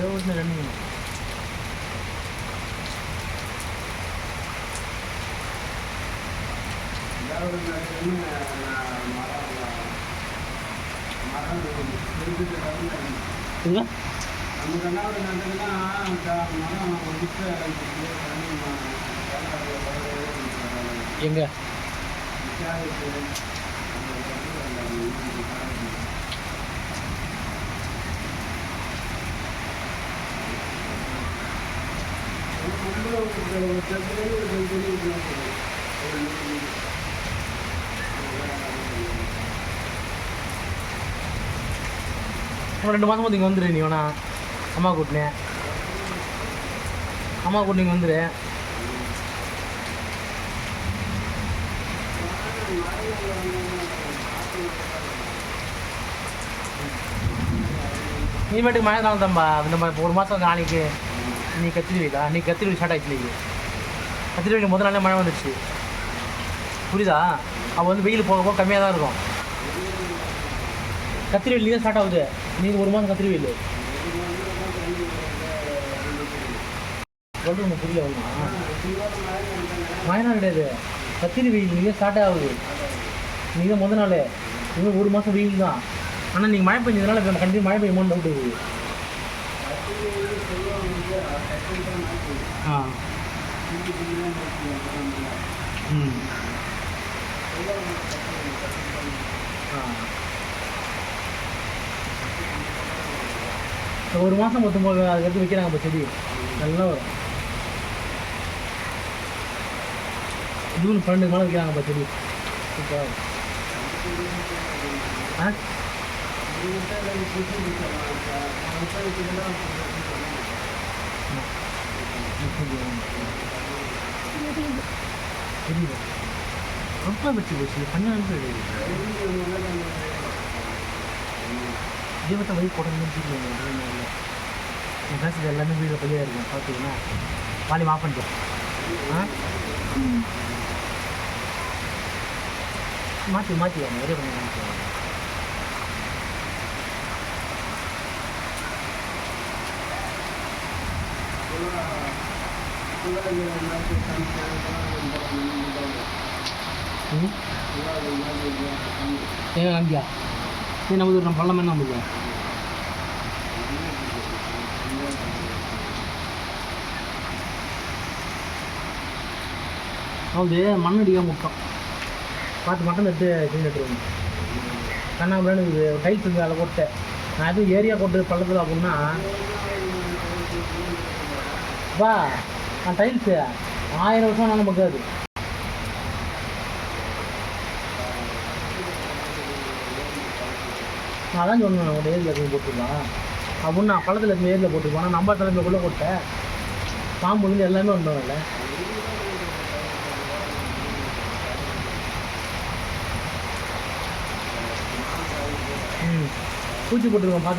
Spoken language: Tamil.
ஓட்டின ரன்னிங் எங்க ரெண்டு மாதம் இங்கே வந்துடு நீ வேணா அம்மா கூட்டினேன் அம்மா கூட்டி இங்கே வந்துடு நீ மட்டும் மழை நாள் தான்ப்பா நம்ம ஒரு மாதம் நாளைக்கு நீ கத்திரிவிக்கா நீ கத்திரி ஸ்டார்ட் ஆகிடுச்சு நீ கத்திரிவிக்கு முதல் நாளே மழை வந்துடுச்சு புரியுதா அவள் வந்து வெயில் போக போக கம்மியாக தான் இருக்கும் கத்திரி தான் ஸ்டார்ட் ஆகுது நீங்கள் ஒரு மாதம் கத்திரி வெயில் சொல்லுங்க புரியல வருமா மழை நாள் கிடையாது கத்திரி வெயில் நீங்கள் ஸ்டார்ட் ஆகுது நீங்கள் முதல் நாள் இன்னும் ஒரு மாதம் வெயில் தான் ஆனால் நீங்கள் மழை பெஞ்சதுனால நம்ம கண்டிப்பாக மழை பெய்யுமோன்னு டவுட் இருக்குது ஆ ம் ஒரு மாதம் மொத்தம் அதுக்கடுத்து வைக்கிறாங்க இப்போ செடி நல்லா வரும் ஜூன் 12 மேலே வைக்கிறாங்க இப்போ செடி சூப்பராக ஆ தெரியுது ரொம்ப வச்சு போச்சு பண்ணாலும் ஜீவத்தை வழி போடணும்னு என் பேசுறது எல்லாமே வீடியோ பதிவாக இருக்கும் பார்த்தீங்கன்னா வாலி ஆஃப் பண்ணிட்டோம் ஆ மாற்றி வாங்க ஒரே பண்ணி மாற்றிவாங்க ஏன் நம்பியா ஏன் நமக்கு நம்ம பள்ளம் என்ன நம்பியா அது மண் அடிக்க முட்டோம் பார்த்து மட்டும் எடுத்து கிளீன் எடுத்துருவோம் கண்ணாமலான்னு டைல்ஸ் வந்து அதில் போட்டேன் நான் எதுவும் ஏரியா போட்டு பள்ளத்தில் அப்படின்னா வா நான் டைல்ஸு 1000 வருஷம் நான் நமக்கு அது நான் அதான் சொன்னேன் உங்கள் ஏரியில் எதுவும் போட்டுருக்கான் அப்படின்னு நான் பள்ளத்தில் இருக்க ஏரியில் போட்டுருப்போம் ஆனால் நம்ம தலைமைக்குள்ளே போட்டேன் பாம்பு வந்து எல்லாமே வந்தோம்ல பூச்சி போட்டுருக்கோம் பார்த்து